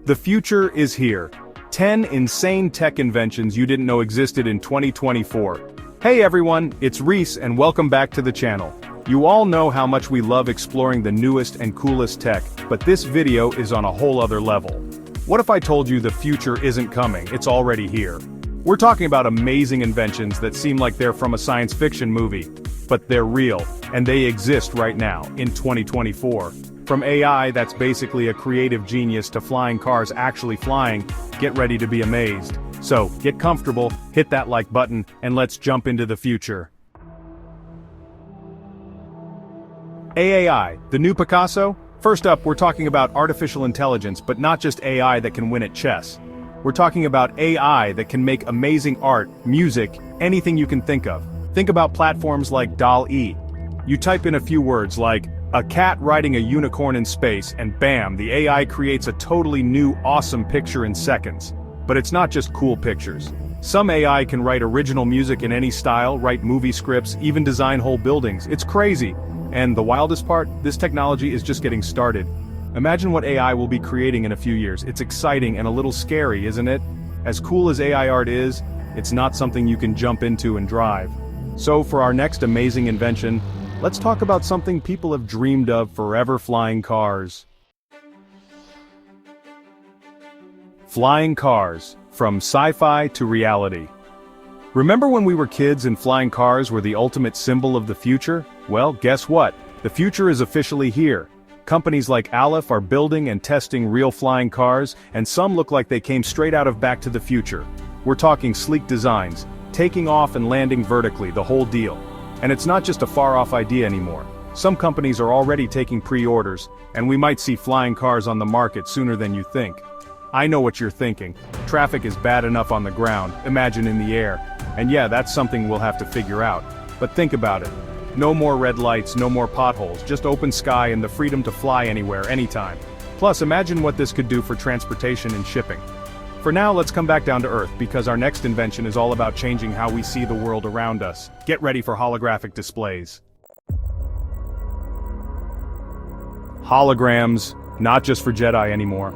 The future is here. 10 insane tech inventions you didn't know existed in 2024. Hey everyone, it's Reese and welcome back to the channel. You all know how much we love exploring the newest and coolest tech, but this video is on a whole other level. What if I told you the future isn't coming, it's already here? We're talking about amazing inventions that seem like they're from a science fiction movie, but they're real, and they exist right now, in 2024. From AI that's basically a creative genius to flying cars actually flying, get ready to be amazed. So, get comfortable, hit that like button, and let's jump into the future. AAI, the new Picasso? First up, we're talking about artificial intelligence, but not just AI that can win at chess. We're talking about AI that can make amazing art, music, anything you can think of. Think about platforms like DALL-E. You type in a few words like, a cat riding a unicorn in space, and bam, the AI creates a totally new, awesome picture in seconds. But it's not just cool pictures. Some AI can write original music in any style, write movie scripts, even design whole buildings. It's crazy. And the wildest part, this technology is just getting started. Imagine what AI will be creating in a few years. It's exciting and a little scary, isn't it? As cool as AI art is, it's not something you can jump into and drive. So for our next amazing invention, let's talk about something people have dreamed of forever: flying cars. Flying cars, from sci-fi to reality. Remember when we were kids and flying cars were the ultimate symbol of the future? Well, guess what? The future is officially here. Companies like Aleph are building and testing real flying cars, and some look like they came straight out of Back to the Future. We're talking sleek designs, taking off and landing vertically, the whole deal. And it's not just a far-off idea anymore. Some companies are already taking pre-orders, and we might see flying cars on the market sooner than you think. I know what you're thinking. Traffic is bad enough on the ground, imagine in the air. And yeah, that's something we'll have to figure out. But think about it. No more red lights, no more potholes, just open sky and the freedom to fly anywhere, anytime. Plus, imagine what this could do for transportation and shipping. For now, let's come back down to Earth, because our next invention is all about changing how we see the world around us. Get ready for holographic displays. Holograms, not just for Jedi anymore.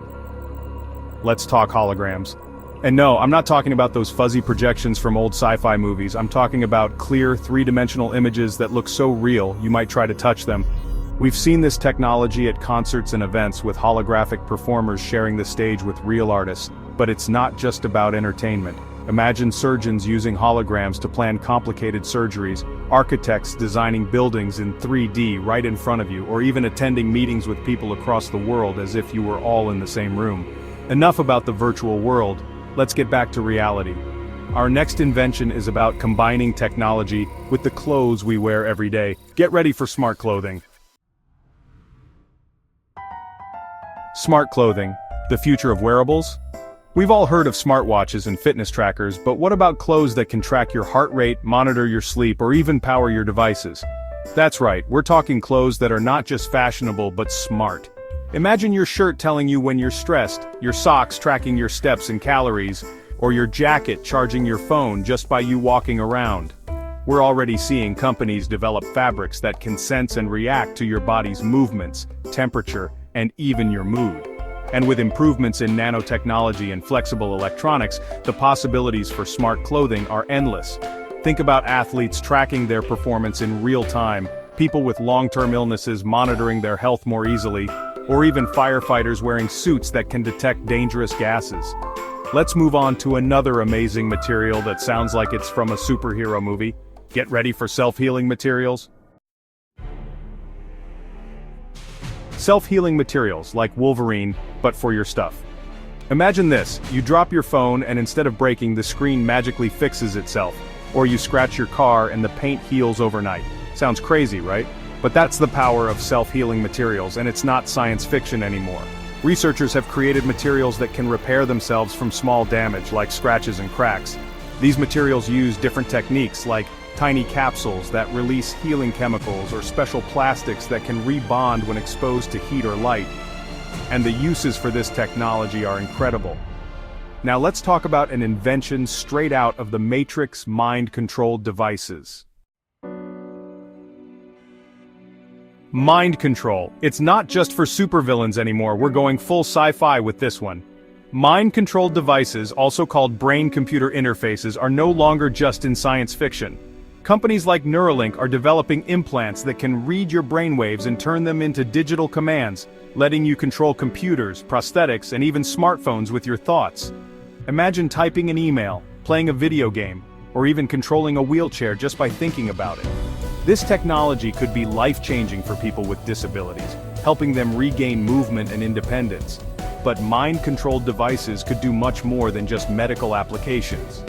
Let's talk holograms. And no, I'm not talking about those fuzzy projections from old sci-fi movies. I'm talking about clear, three-dimensional images that look so real, you might try to touch them. We've seen this technology at concerts and events with holographic performers sharing the stage with real artists. But it's not just about entertainment. Imagine surgeons using holograms to plan complicated surgeries, architects designing buildings in 3D right in front of you, or even attending meetings with people across the world as if you were all in the same room. Enough about the virtual world. Let's get back to reality. Our next invention is about combining technology with the clothes we wear every day. Get ready for smart clothing. Smart clothing, the future of wearables? We've all heard of smartwatches and fitness trackers, but what about clothes that can track your heart rate, monitor your sleep, or even power your devices? That's right, we're talking clothes that are not just fashionable but smart. Imagine your shirt telling you when you're stressed, your socks tracking your steps and calories, or your jacket charging your phone just by you walking around. We're already seeing companies develop fabrics that can sense and react to your body's movements, temperature, and even your mood. And with improvements in nanotechnology and flexible electronics, the possibilities for smart clothing are endless. Think about athletes tracking their performance in real time, people with long-term illnesses monitoring their health more easily, or even firefighters wearing suits that can detect dangerous gases. Let's move on to another amazing material that sounds like it's from a superhero movie. Get ready for self-healing materials. Self-healing materials, like Wolverine, but for your stuff. Imagine this, you drop your phone and instead of breaking, the screen magically fixes itself. Or you scratch your car and the paint heals overnight. Sounds crazy, right? But that's the power of self-healing materials, and it's not science fiction anymore. Researchers have created materials that can repair themselves from small damage, like scratches and cracks. These materials use different techniques, like tiny capsules that release healing chemicals, or special plastics that can rebond when exposed to heat or light. And the uses for this technology are incredible. Now let's talk about an invention straight out of the Matrix mind-controlled devices. Mind control. It's not just for supervillains anymore, we're going full sci-fi with this one. Mind-controlled devices, also called brain-computer interfaces, are no longer just in science fiction. Companies like Neuralink are developing implants that can read your brainwaves and turn them into digital commands, letting you control computers, prosthetics, and even smartphones with your thoughts. Imagine typing an email, playing a video game, or even controlling a wheelchair just by thinking about it. This technology could be life-changing for people with disabilities, helping them regain movement and independence. But mind-controlled devices could do much more than just medical applications.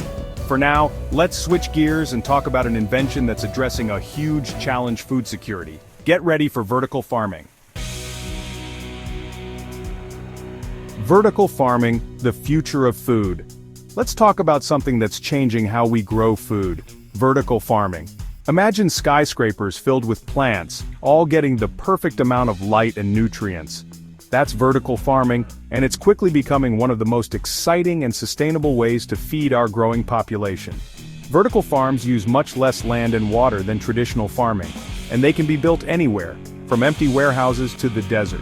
For now, let's switch gears and talk about an invention that's addressing a huge challenge: food security. Get ready for vertical farming. Vertical farming, the future of food. Let's talk about something that's changing how we grow food: vertical farming. Imagine skyscrapers filled with plants, all getting the perfect amount of light and nutrients. That's vertical farming, and it's quickly becoming one of the most exciting and sustainable ways to feed our growing population. Vertical farms use much less land and water than traditional farming, and they can be built anywhere, from empty warehouses to the desert.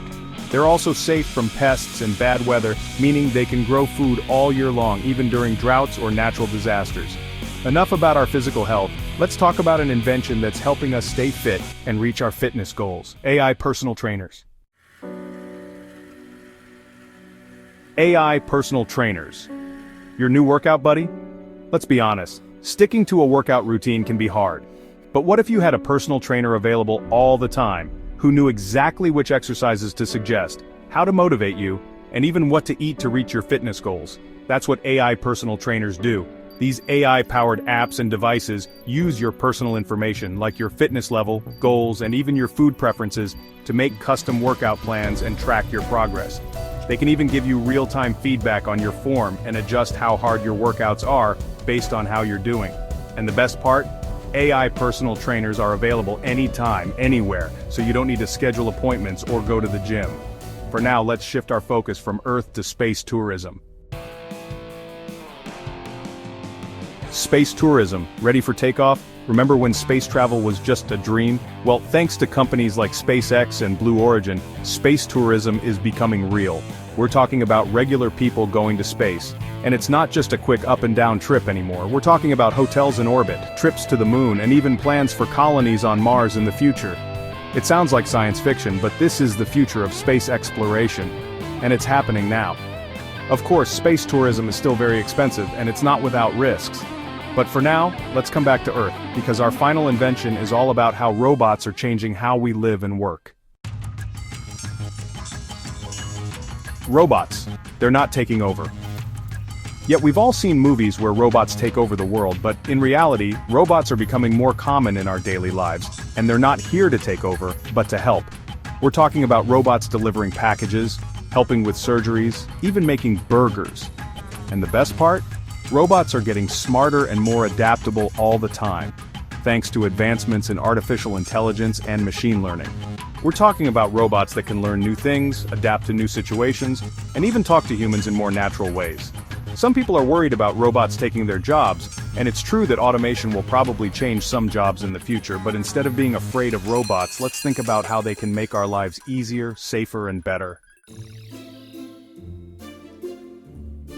They're also safe from pests and bad weather, meaning they can grow food all year long, even during droughts or natural disasters. Enough about our physical health, let's talk about an invention that's helping us stay fit and reach our fitness goals: AI personal trainers. AI personal trainers. Your new workout buddy? Let's be honest, sticking to a workout routine can be hard. But what if you had a personal trainer available all the time, who knew exactly which exercises to suggest, how to motivate you, and even what to eat to reach your fitness goals? That's what AI personal trainers do. These AI-powered apps and devices use your personal information, like your fitness level, goals, and even your food preferences, to make custom workout plans and track your progress. They can even give you real-time feedback on your form and adjust how hard your workouts are based on how you're doing. And the best part? AI personal trainers are available anytime, anywhere, so you don't need to schedule appointments or go to the gym. For now, let's shift our focus from Earth to space tourism. Space tourism, ready for takeoff? Remember when space travel was just a dream? Well, thanks to companies like SpaceX and Blue Origin, space tourism is becoming real. We're talking about regular people going to space. And it's not just a quick up and down trip anymore. We're talking about hotels in orbit, trips to the moon, and even plans for colonies on Mars in the future. It sounds like science fiction, but this is the future of space exploration. And it's happening now. Of course, space tourism is still very expensive, and it's not without risks. But for now, let's come back to Earth, because our final invention is all about how robots are changing how we live and work. Robots. They're not taking over. Yet we've all seen movies where robots take over the world, but in reality, robots are becoming more common in our daily lives, and they're not here to take over, but to help. We're talking about robots delivering packages, helping with surgeries, even making burgers. And the best part? Robots are getting smarter and more adaptable all the time, thanks to advancements in artificial intelligence and machine learning. We're talking about robots that can learn new things, adapt to new situations, and even talk to humans in more natural ways. Some people are worried about robots taking their jobs, and it's true that automation will probably change some jobs in the future, but instead of being afraid of robots, let's think about how they can make our lives easier, safer, and better.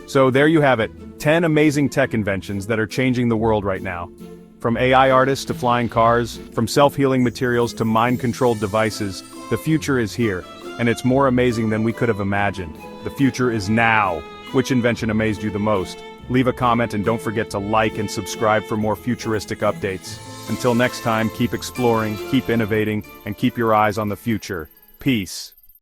So there you have it, 10 amazing tech inventions that are changing the world right now. From AI artists to flying cars, from self-healing materials to mind-controlled devices, the future is here, and it's more amazing than we could have imagined. The future is now. Which invention amazed you the most? Leave a comment and don't forget to like and subscribe for more futuristic updates. Until next time, keep exploring, keep innovating, and keep your eyes on the future. Peace.